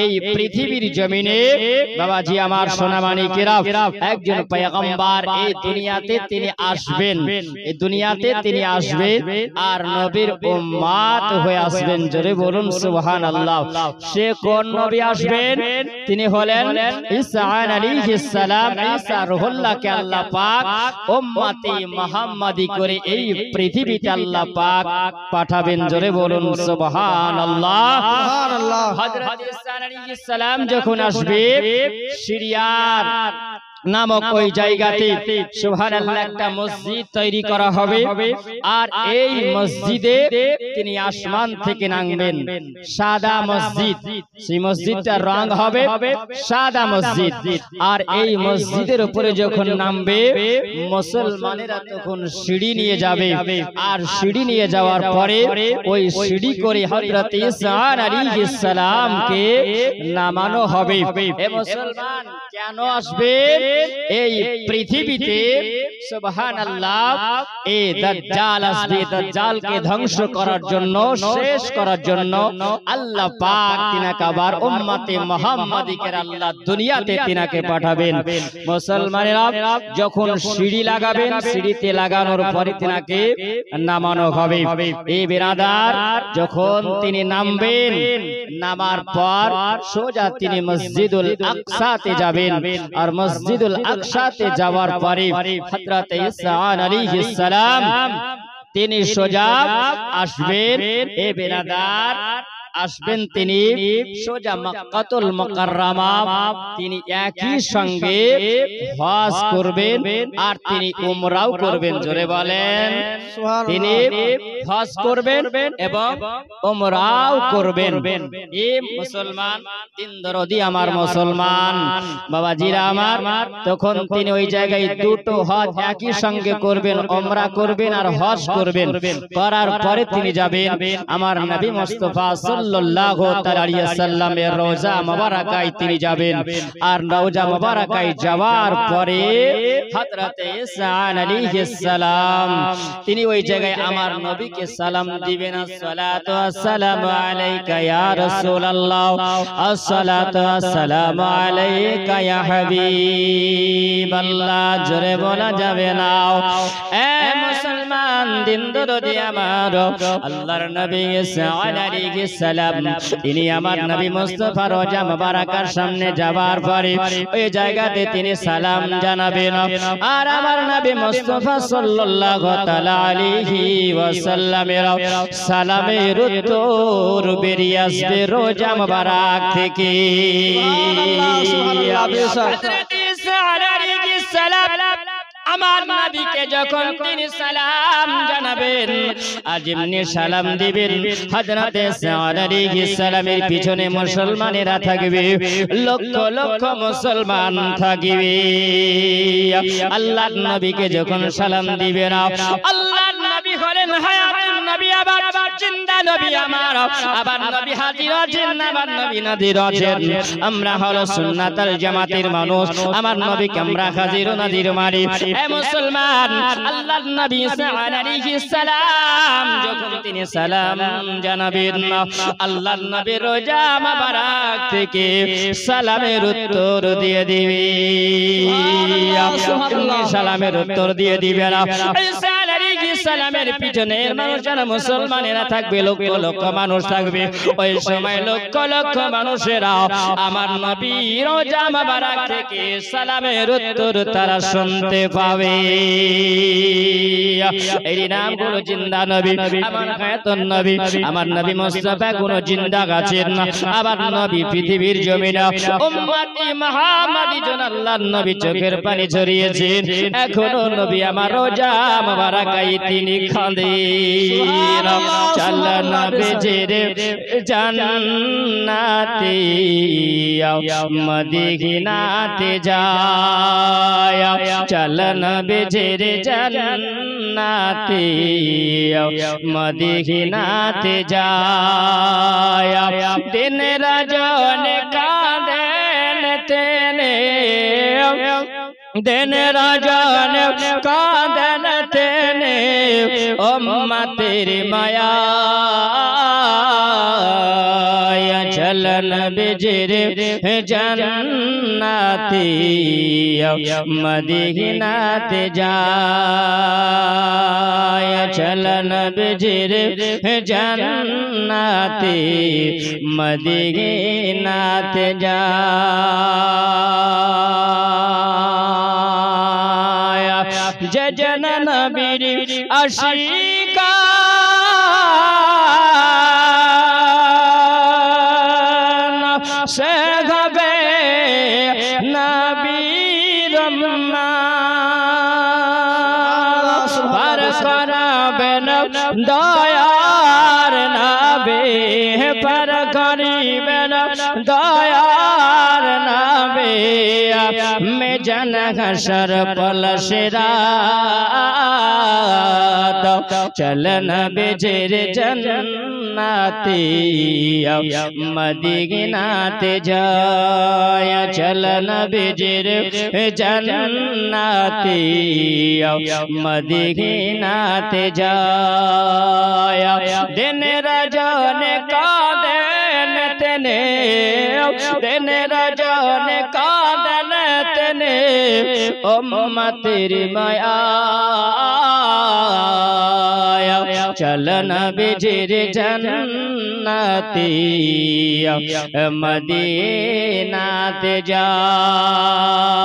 এই পৃথিবীর জমিনে বাবাজি আমার সোনামানিকেরা একজন পয়গম্বর এই দুনিয়াতে তিনি আসবেন, এই দুনিয়াতে তিনি আসবেন আর নবীর উম্মত হয়ে আসবেন। জোরে বলুন সুবহানাল্লাহ। সে কোন নবী আসবেন? তিনি হলেন ঈসা আলাইহিস সালাম। ঈসা রুহুল্লাহকে আল্লাহ পাক উম্মতে মুহাম্মাদি করে এই পৃথিবীতে আল্লাহ পাক পাঠাবেন। জোরে বলুন সুবহানাল্লাহ। সুবহানাল্লাহ। হযরত ঈসা আলাইহিস সালাম যখন আসবে সিরিয়ার নামক ওই জায়গাতে সুবহানাল্লাহ একটা মসজিদ তৈরি করা হবে আর এই মসজিদে তিনি আসমান থেকে নামবেন। সাদা মসজিদ, সেই মসজিদটার রং হবে সাদা মসজিদ। আর এই মসজিদের উপরে যখন নামবে মুসলমানেরা তখন সিঁড়ি নিয়ে যাবে আর সিঁড়ি নিয়ে যাওয়ার পরে ওই সিঁড়ি করে হযরত ঈসা আলাইহিস সালামকে নামানো হবে। হে মুসলমান, কেন আসবে এই পৃথিবীতে? সুবহানাল্লাহ। এই দাজ্জাল আসবে, দাজ্জালকে ধ্বংস করার জন্য, শেষ করার জন্য আল্লাহ পাক তিনাকে আবার উম্মতে মুহাম্মাদিকে আল্লাহ দুনিয়াতে তিনাকে পাঠাবেন। মুসলমানেরা যখন সিঁড়ি লাগাবেন, সিঁড়িতে লাগানোর পরে তিনাকে নামানো হবে। এই বিরাদার যখন তিনি নামবেন, নামার পর সোজা তিনি মসজিদুল আকসাতে যাবেন আর মসজিদুল আকসাতে যাওয়ার পরে হযরত ঈসা আলাইহিস সালাম তিনি সোজা আসবেন। এ বিরাদার আসবেন তিনি সোজা মক্কাতুল মুকাররমা, তিনি একই সঙ্গে হজ করবেন আর তিনি উমরাও করবেন। জোরে বলেন। তিনি হজ করবেন এবং উমরাও করবেন। এই মুসলমান দিন দরদি আমার মুসলমান বাবাজিরা আমার, তখন তিনি ওই জায়গায় দুটো হজ একই সঙ্গে করবেন, উমরা করবেন আর হজ করবেন। করার পরে তিনি যাবেন আমার নবী মুস্তাফা সাল্লাল্লাহু তাআলা আলাইহি ওয়াসাল্লামের রওজা মুবারাকায় তিনি যাবেন। আর রওজা মুবারাকায় যাওয়ার পরে হযরত ঈসা আলাইহিস সালাম তিনি ওই জায়গায় আমার নবীকে সালাম দিবেন। আসসালাতু ওয়াসসালামু আলাইকা ইয়া রাসূলুল্লাহ, আসসালাতু ওয়াসসালামু আলাইকা ইয়া হাবিবাল্লাহ। জোরে বলা যাবে না। এ মুসলমান দিন দরদি আমার, আল্লাহর নবী ঈসা আলাইহিস সালাম তিনি আমার নবী মুস্তাফা রওজা মুবারাকার সামনে যাবার পরে ওই জায়গাতে তিনি সালাম জানাবেন আর আমার নবী মুস্তাফা সাল্লাল্লাহু তাআলা আলাইহি ওয়াসাল্লামের সালামের উত্তর বেরিয়ে আসবে রওজা মুবারাক থেকে। হযরত ঈসা আলাইহিস সালাম আমার নবীকে যখন তিনি সালাম জানাবেন আর যেমনি সালাম দিবেন, হযরত ঈসা আলাইহিস সালামের পিছনে মুসলমানেরা থাকবে, লক্ষ লক্ষ মুসলমান থাকবে। আল্লাহর নবীকে যখন সালাম দিবেন, আল্লাহর নবী হলেন হায়াতুন নবী, আবার জিন্দা নবী আমার, আবার নবী হাজির আছেন, আবার নবী নাজির আছেন। আমরা হলো সুন্নাতুল জামাতের মানুষ, আমার নবীকে আমরা হাজির ও নাজির মানি। এ মুসলমান, আল্লাহর নবী ঈসা আলাইহিস সালাম যখন তিনি সালাম জানাবেন, আল্লাহর নবীর রওজা মুবারক থেকে সালামের উত্তর দিয়ে দিবে। সালামের উত্তর দিয়ে দিবেন। ঈসা আলাইহিস সালামের পিছনে মানুষেরা মুসলমানেরা থাকবে, লক্ষ লক্ষ মানুষ থাকবে। ওই সময় লক্ষ লক্ষ মানুষেরা আমার নবীর রওজা মুবারক থেকে সালামের উত্তর তারা শুনতে পাবে। এই নাম গুলো জিন্দা নবী, আমার হায়াতুন নবী, আমার নবী মুস্তাফা কোন জিন্দা আছেন না। আবার নবী পৃথিবীর জমিনে উম্মতি মুহাম্মাদি জন আল্লাহর নবী চোখের পানি ঝরিয়েছেন, এখনো নবী আমার রওজা মুবারকায় তিনি কাঁদেন। চল নবী রে জান্নাতে মদিনাতে যায়, চল নবী রে জান্নাতে মদিনাতে যায়। দিন রজনী কাঁদেন তেনে, दिन राजन कादन तेने उम्मत तेरी माया, चल চলন বিজির জান্নাতি মদিনাতে যায় চলন বিজির জান্নাতি মদিনাতে যায় যে জন নবীর আশিকা সে হবে নবীর পার করাবেন দয়ার নবী পার করিবেন দয়ার নবী মে জন হাশর পলশরাত চলন বিজির জান্নাতি মদিনাতে যায় চলন বিজির জান্নাতি মদিনাতে যায় দিন রজনে কাঁদেন তেনে দিন রজনে কাঁদেন তেনে উম্মতের মায়া চলন বিজির জান্নাতি মদিনাতে যাও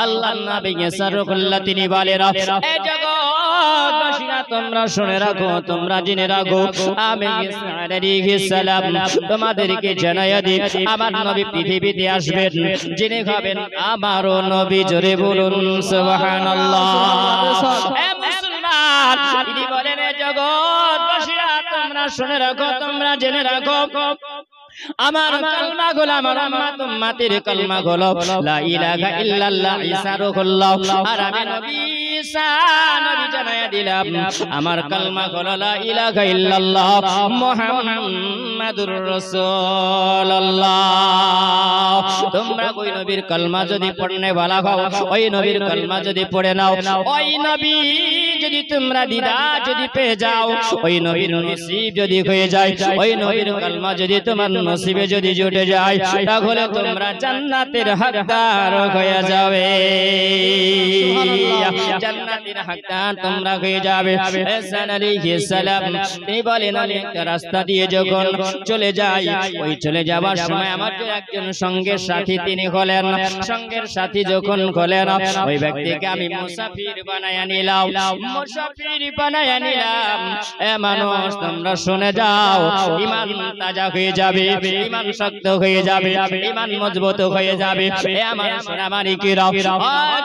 আল্লাহর নবী সারকুল্লাহ তিনি বলেন এ জগৎবাসীরা তোমরা শুনে রাখো তোমরা জেনে রাখো আমি ঈসা আলাইহিস সালাম তোমাদেরকে জানাইয়া দিই আমার নবী পৃথিবীতে আসবেন যিনি হবেন আমারও নবী জোরে বলুন সুবহানাল্লাহ এ মুসলমান তিনি বলেন এ জগৎবাসীরা তোমরা শুনে রাখো তোমরা জেনে রাখো আমার কলমা গুলো আমার উম্মতের কলমা গুলো লা ইলাহা ইল্লাল্লাহ ঈসা রুহুল্লাহ আর আমি নবী ঈসা নবী জানায়া দিলাম আমার কলমা গুলো লা ইলাহা ইল্লাল্লাহ মুহাম্মাদুর রাসূলুল্লাহ তোমরা ওই নবীর কলমা যদি পড়নে वाला হও ওই নবীর কলমা যদি পড়ে নাও ওই নবী যদি তোমরা দিদা যদি পেয়ে যাও ওই নবীর নসিব যদি হয়ে যায় ওই নবীর কলমা যদি তোমার নসিবে যদি জুটে যায় তাহলে তোমরা জান্নাতের হকদার হয়ে যাবে জান্নাতের হকদার তোমরা হয়ে যাবে ঈসা আলাইহিস সালাম তিনি বলেন আমি একটা রাস্তা দিয়ে যখন চলে যাই ওই চলে যাওয়ার সময় আমার একজন সঙ্গের সাথী তিনি হলেন সঙ্গের সাথী যখন হলেন ওই ব্যক্তিকে আমি মুসাফির বানায়া নিলাম মুসাফির বানায়া নিলাম এ মানুষ তোমরা শুনে যাও ঈমান তাজা হয়ে যাবে ঈমান শক্ত হয়ে যাবে ঈমান মজবুত হয়ে যাবে এ আমার সোনামানিকেরা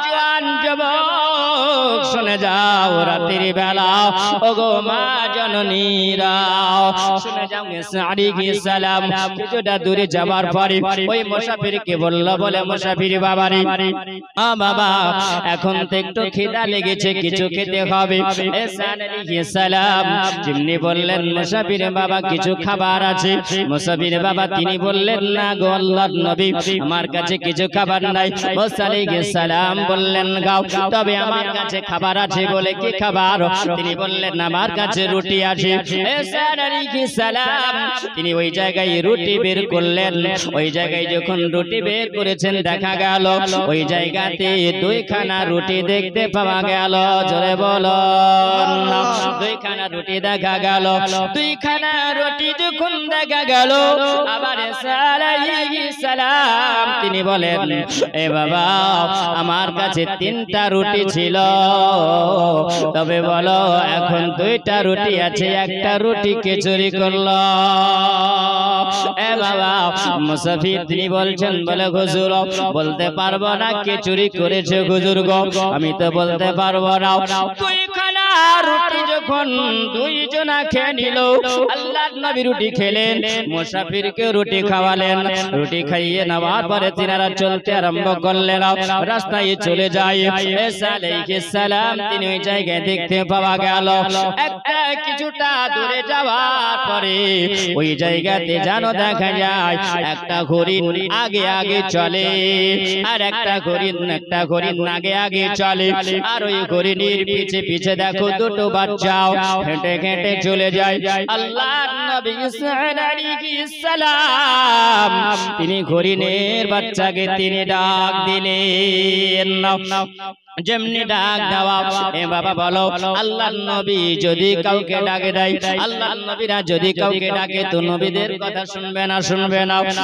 জওয়ান যুবক শুনে যাও রাতের বেলা ওগো মা জননীরা শুনে যাও ঈসা আলাইহিস সালাম কিছুটা দূরে যাবার পরে ওই মুসাফিরকে বলল বলে মুসাফির বাবারে বাবা এখন তো একটু খিদা লেগেছে কিছু খেতে হবে ঈসা আলাইহিস সালাম যেমনি বললেন মুসাফির বাবা কিছু খাবার আছে মুসাফির বাবা তিনি বললেন না গো আল্লাহর নবী আমার কাছে কিছু খাবার নাই ঈসা আলাইহিস সালাম বললেন গাও তবে আমার কাছে খাবার আছে বলে কি খাবার তিনি বললেন আমার কাছে রুটি আছে ঈসা আলাইহিস সালাম তিনি ওই জায়গায় রুটি বের করলেন ওই জায়গায় যখন রুটি বের করেছেন দেখা গেল ওই জায়গাতে দুইখানা রুটি দেখতে পাওয়া গেল জোরে বলো দুইখানা রুটি দেখা গেল দুইখানা রুটি যখন দেখা গেল আবার ঈসা আলাইহিস সালাম তিনি বলেন এ বাবা আমার কাছে তিনটা রুটি ছিল তবে বলো এখন দুইটা রুটি আছে একটা রুটি কে চুরি করলো এ বাবা মুসাফির তিনি বলছেন বলে হুজুর বলতে পারবো না কে চুরি করেছে হুজুর গো আমি তো বলতে পারবো না দুইখানা রুটি যখন দুইজনা খেয়ে নিল আল্লাহর নবী রুটি খেলেন মুসাফিরকে রুটি খাওয়ালেন রুটি খাইয়ে নেওয়ার পরে তিনারা চলতে আরম্ভ করলেন রাস্তায় চলে যায় ঈসা আলাইহিস সালাম তিনি ওই জায়গায় দেখতে পাওয়া গেল একটা কিছুটা দূরে যাওয়ার পরে ওই জায়গাতে জানো দেখা যায় একটা হরিণ আগে আগে চলে আর একটা হরিণ আগে আগে চলে আর ওই হরিণের পিছে পিছে দেখো দুটো বাচ্চাও হেঁটে হেঁটে চলে যায় আল্লাহর নবী ঈসা আলাইহিস সালাম তিনি হরিণের বাচ্চাকে তিনি ডাক দিলেন যেমনি ডাক দেওয়া এ বাবা বলো আল্লাহর নবী যদি কাউকে ডাকে দেয় আল্লাহর নবীরা যদি কাউকে ডাকে তো নবীদের কথা শুনবে না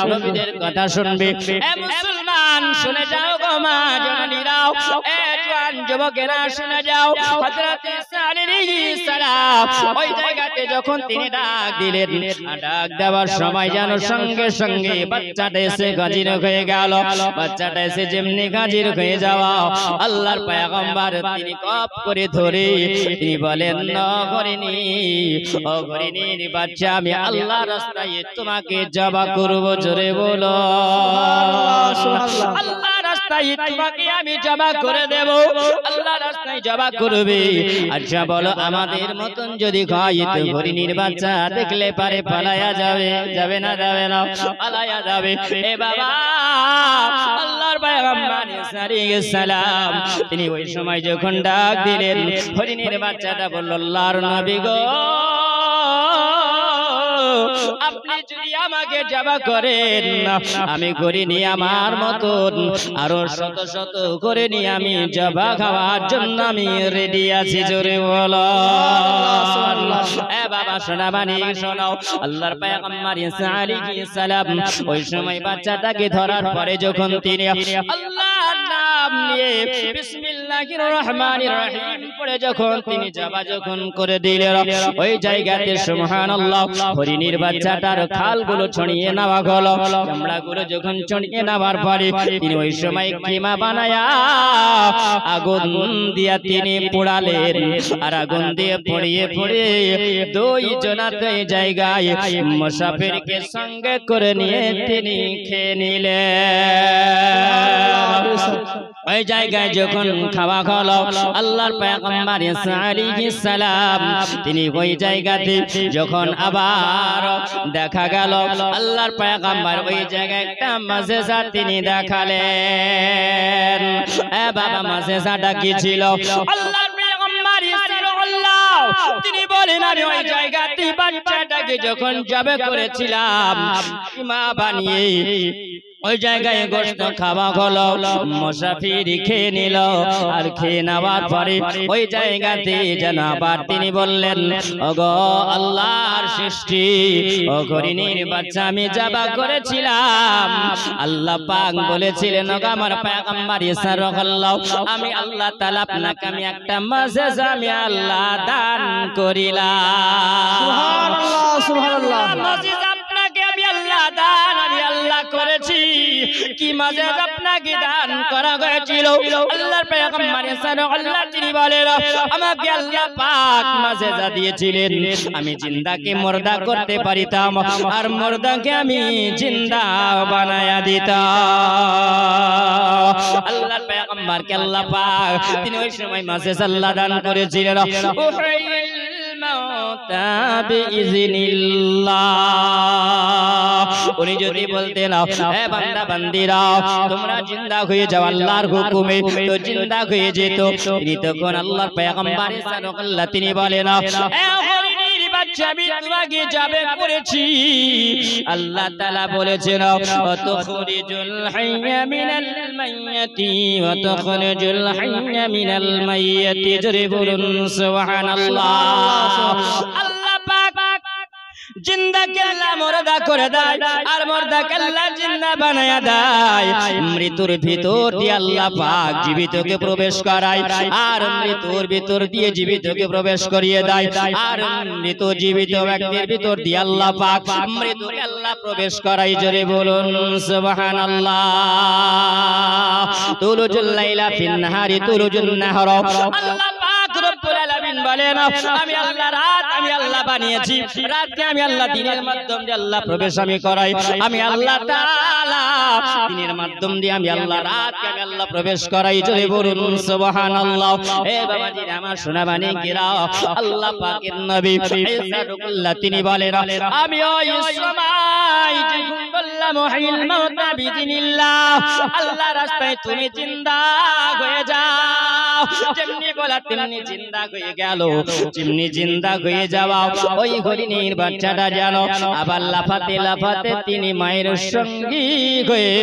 নবীদের কথা শুনবে এ মুসলমান শুনে যাও গো মা জননীরাও এ জওয়ান যুবকেরা শুনে যাও হযরত ঈসা আলাইহিস সালাম ওই জায়গাতে যখন তিনি ডাক দিলেন ডাক দেওয়ার সময় যেন সঙ্গে সঙ্গে বাচ্চাটা এসে হাজির হয়ে গেল বাচ্চাটা এসে যেমনি হাজির হয়ে যাওয়া আল্লাহর পয়গম্বর তিনি কপ করে ধরে তিনি বলেন না হরিণীর বাচ্চা আমি আল্লাহর রাস্তায় তোমাকে জবা করব জোরে বলো আল্লাহর রাস্তায় তোমাকে আমি জবা করে দেব আল্লাহর রাস্তায় জবা করবে আচ্ছা বলো আমাদের মতন যদি হয় তো হরিণীর বাচ্চা দেখলে পারে পালায়া যাবে না পালায়া যাবে এ বাবা আল্লাহর পয়গম্বর ঈসা আলাইহিস সালাম তিনি ওই সময় যখন ডাক দিলেন হরিণের বাচ্চাটা বলল আল্লাহর নবী গো আপনি যদি আমাকে জবা করেন আমি হরিণী আমার মতন আরো শত শত হরিণী আমি জবা খাওয়ার জন্য আমি রেডি আছি জোরে বলো এ বাবা শোনা বানি শোনাও আল্লাহর পয়গম্বর ঈসা আলাইহিস সালাম ওই সময় বাচ্চাটাকে ধরার পরে যখন তিনি আল্লাহর নাম নিয়ে বিসমিল্লাহির রহমানির রহিম পড়ে যখন তিনি জবা যখন করে দিলেন ওই জায়গাতে সুবহানাল্লাহ হরিণীর বাচ্চাটার খালগুলো ছড়িয়ে নেওয়া হলো চামড়াগুলো যখন ছড়িয়ে নেওয়ার পরে তিনি ওই সময় কিমা বানায়া আগুন দিয়া তিনি পোড়ালেন আর আগুন দিয়ে পড়িয়ে দুই জনাতে জায়গায় মুসাফিরকে সঙ্গে করে নিয়ে তিনি খেয়ে নিলেন ওই জায়গায় যখন খাওয়া হলো আল্লাহর পয়গম্বর ঈসা আলাইহিস সালাম তিনি ওই জায়গাতে যখন আবার দেখা গেল আল্লাহর পয়গম্বর ওই জায়গায় একটা মাঝেজা তিনি দেখালেন এ বাবা মাঝেজাটা কি ছিল আল্লাহর পয়গম্বর ঈসা আল্লাহ তিনি বলেন আমি ওই জায়গাতে বাচ্চাটাকে যখন জবে করেছিলাম মা বানিয়ে ওই জায়গায় গোশত খাওয়া হলো মুসাফির খেয়ে নিল আর খেয়ে নেওয়ার পরে ওই জায়গাতে যেন আবার তিনি বললেন ওগো আল্লাহর সৃষ্টি ও হরিণীর বাচ্চা আমি জবা করেছিলাম আল্লাহ পাক বলেছিলেন ওগো আমার পয়গম্বর ঈসা রাদিয়াল্লাহু আমি আল্লাহ তাআলা আপনাকে আমি একটা মাঝেজা আমি আল্লাহ দান করিলাম সুবহানাল্লাহ সুবহানাল্লাহ মাঝেজা আপনাকে আমি আল্লাহ দান আমি আল্লাহ করেছি কি মাঝেজ আপনাকে দান করা হয়েছিল আল্লাহর পয়গম্বর ঈসা আল্লাহ তিনি বলেন আমাকে আল্লাহ পাক মাঝেজা দিয়েছিলেন আমি জিন্দাকে মুর্দা করতে পারিতাম আর মুর্দাকে আমি জিন্দা বানায়া দিতাম আল্লাহর পয়গম্বরকে আল্লাহ পাক তিনি ওই সময় মাঝেজ আল্লাহ দান করেছিলেন উনি যদি বলতেন হে বান্দা বান্দিরা তোমরা জিন্দা হয়ে যাও আল্লাহর হুকুমে তো জিন্দা হয়ে যেত তিনি তখন আল্লাহর পয়গম্বর ঈসা আল্লাহ তিনি বলেন হে হরিণীর বাচ্চা আমি তোমাকে যাবে করেছি আল্লাহ তাআলা বলেছেন ওয়াতুখরিজুল হাইয়া মিনাল মাইয়াতি ওয়াতুখরিজুল হাইয়া মিনাল মাইয়াতি জোরে বলুন সুবহানাল্লাহ আল্লাহ পাক জিন্দাকে আল্লাহ মুর্দা করে দেয় আর মুর্দাকে আল্লাহ জিন্দা বানায়া দেয় মৃত্যুর ভিতর দিয়ে আল্লাহ পাক জীবিতকে প্রবেশ করায় আর মৃত্যুর ভিতর দিয়ে জীবিতকে প্রবেশ করিয়ে দেয় আর মৃত জীবিত ব্যক্তির ভিতর দিয়ে আল্লাহ পাক মৃত্যুকে আল্লাহ প্রবেশ করায় জোরে বলুন সুবহানাল্লাহ তুলুজুল লাইলা ফিন নাহারি তুলুজুন নাহর আল্লাহ পাক রব্বুল আলামিন আলামিন বলেন আমি আল্লাহ রাত আমি আল্লাহ বানিয়েছি রাতকে আমি আল্লাহ দিনের মাধ্যম দিয়ে আল্লাহ প্রবেশ আমি করাই আমি আল্লাহ তাআলা দিনের মাধ্যম দিয়ে আমি আল্লাহ রাতকে আমি আল্লাহ প্রবেশ করাই জোরে বলুন সুবহানাল্লাহ এ বাবাজি আমার সোনা বাণীকেরা আল্লাহ পাকের নবী ঈসা রুহুল্লাহ তিনি বলেন আমি ওই সময় যখন বললাম মুহিল মাউতা বিজিনিল্লাহ আল্লাহ রাস্তায় তুমি জিন্দা হয়ে যাও যেমনি বলা তেমনি জিন্দা হয়ে গেল যেমনি জিন্দা হয়ে যাওয়া ওই হরিণীর বাচ্চাটা জানো আবার লাফাতে লাফাতে তিনি মায়ের সঙ্গী হয়ে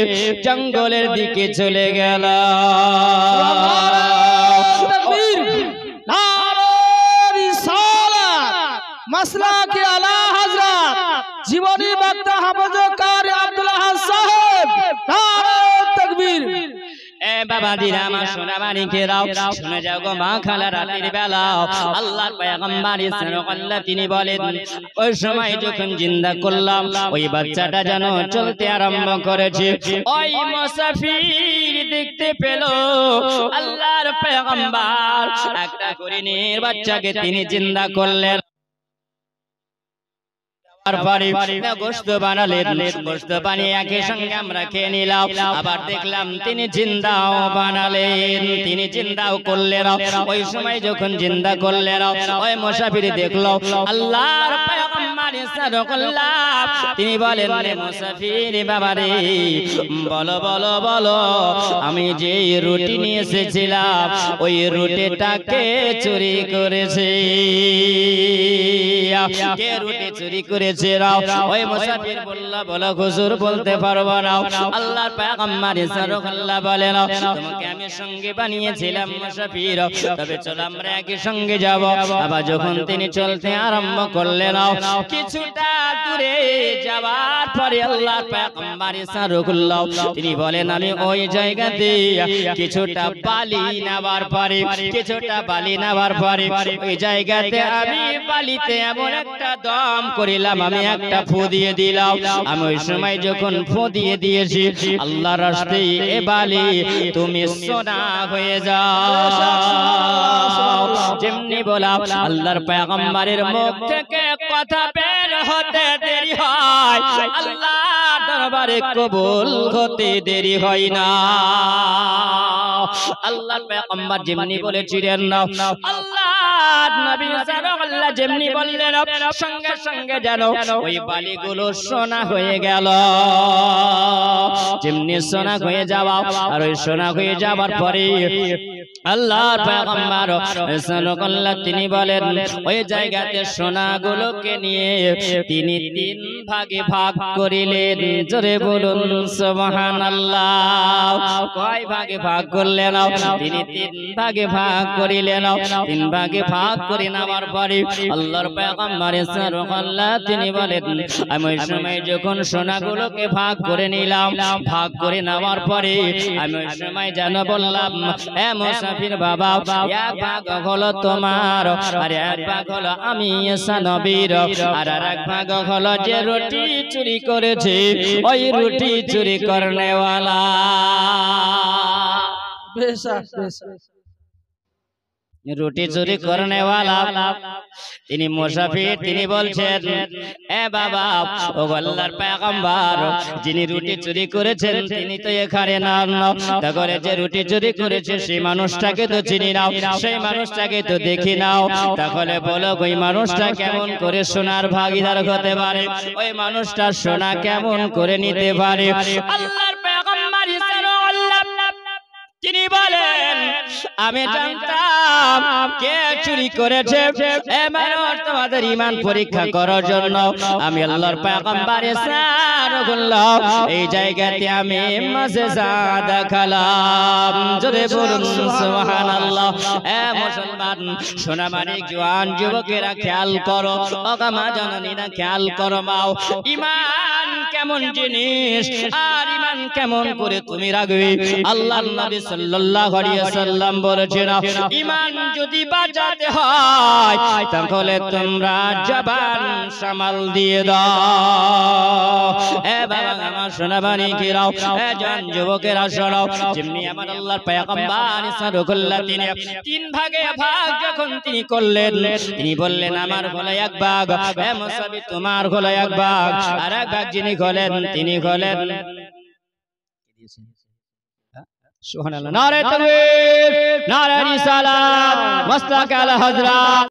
জঙ্গলের দিকে চলে গেল মাসলাকে আলা হযরত জীবনী বক্তা হাফেজ কারি আব্দুল আহাদ সাহেব নারে তাকবীর এ বাবাজিরা আমার সোনা মানিকেরাও শুনে যাও গো মা খালা রাতের বেলা আল্লাহর পয়গম্বর ইসরাইল তিনি বলেন ওই সময় যখন জিন্দা করলাম ওই বাচ্চাটা যেন চলতে আরম্ভ করেছে ওই মুসাফির দেখতে পেল আল্লাহর পয়গম্বর একটা হরিণের বাচ্চাকে তিনি জিন্দা করলেন গোশত বানালেন গোশত বানিয়ে একই সঙ্গে আমরা খেয়ে নিলাম আবার দেখলাম তিনি জিন্দাও বানালেন তিনি জিন্দাও করলেন ওই সময় যখন জিন্দা করলেন ওই মুসাফির দেখলো আল্লাহর পয়গম্বর সাল্লাল্লাহু তিনি বলেন রে মুসাফির বাবা রে বলো বলো বলো আমি যে রুটি নিয়ে এসেছিলাম ওই রুটিটাকে চুরি করেছে কে রুটি চুরি করেছে ওই মুসাফির বলল বলো হুজুর বলতে পারবো না আল্লাহর পয়গম্বর সাল্লাল্লাহু বলেন তোমাকে আমি সঙ্গে বানিয়েছিলাম মুসাফির তবে চলো আমরা একই সঙ্গে যাব আবার যখন তিনি চলতে আরম্ভ করলেন কিছুটা দূরে যাওয়ার পরে আল্লাহর পয়গম্বর সাল্লাল্লাহু তিনি বলেন আমি ওই জায়গাতে কিছুটা বালি নেওয়ার পরে ওই জায়গাতে আমি বালিতে এমন একটা দম করিলাম আমি একটা ফু দিয়ে দিলাম আমি ওই সময় যখন ফু দিয়ে দিয়েছি আল্লাহর রাস্তায় এ বালি তুমি সোনা হয়ে যাও যেমনি বলা আল্লাহর পয়গম্বরের মুখ থেকে কথা বের হতে দেরি হয় আল্লাহর দরবারে কবুল হতে দেরি হয় না আল্লাহর পয়গম্বর যেমনি বলেছিলেন না আল্লাহর নবী সাল্লাল্লাহু যেমনি বললেন সঙ্গে সঙ্গে যেন ওই বালিগুলো সোনা হয়ে গেল যেমনি সোনা হয়ে যাওয়া আর ওই সোনা হয়ে যাওয়ার পরে আল্লাহর পয়গম্বর সাল্লাল্লাহু তিনি বলেন ওই জায়গাতে সোনাগুলোকে নিয়ে তিনি তিন ভাগে ভাগ করিলেন জোরে বলুন সুবহানাল্লাহ কয় ভাগে ভাগ করলেন তিনি তিন ভাগে ভাগ করিলেন তিন ভাগে ভাগ করে নেওয়ার পরে আল্লাহর পয়গম্বর সাল্লাল্লাহু তিনি বলেন আমি ওই সময় যখন সোনাগুলোকে ভাগ করে নিলাম ভাগ করে নেওয়ার পরে আমি ওই সময় যেন বললাম এ মুসাফির বাবা এক ভাগ হলো তোমার আর এক ভাগ হলো আমি ঈসা নবীর আর এক ভাগ হলো যে রুটি চুরি করেছে ওই রুটি চুরি করনেওয়ালা বেশক বেশক রুটি চুরি করনে वाला তিনি মুসাফির তিনি বলছেন এ বাবা ও আল্লাহর পয়গম্বর যিনি রুটি চুরি করেছেন তিনি তো এখানে না তাহলে যে রুটি চুরি করেছে সেই মানুষটাকে তো চিনি নাও সেই মানুষটাকে তো দেখি নাও তাহলে বলো ওই মানুষটা কেমন করে সোনার ভাগীদার হতে পারে ওই মানুষটা সোনা কেমন করে নিতে পারে আল্লাহর পয়গম্বর তিনি বলেন আমি জানতাম কে চুরি করেছে এ মানুষ তোমাদের ঈমান পরীক্ষা করার জন্য আমি আল্লাহর পয়গম্বর সাল্লাল্লাহু এই জায়গাতে আমি মুজিজা দেখালাম জোরে বলুন সুবহানাল্লাহ এ মুসলমান সোনা মানিক জওয়ান যুবকেরা খেয়াল করো ওগো মা জননীরা খেয়াল করো মাও ঈমান কেমন জিনিস আর ঈমান কেমন করে তুমি রাখবে আল্লাহর নবী সাল্লাল্লাহু আলাইহি ওয়াসাল্লাম বলেছেন ঈমান যদি বাঁচাতে হয় তাহলে তোমরা জবান সামাল দিয়ে দাও এ বাবা আমার সোনাবানি কিরাও এ জান যুবকেরা শোনো যেমনি আমার আল্লাহর পয়গম্বর সাল্লাল্লাহু তিনি তিন ভাগে ভাগ যখন তিনি করলেন তিনি বললেন আমার হলো এক ভাগ হে মুসাবি তোমার হলো এক ভাগ আর এক ভাগ যিনি হলেন তিনি হলেন সুবহানাল্লাহ নারে তাকবীর নারে রিসালাত মাসলাক আলা হযরত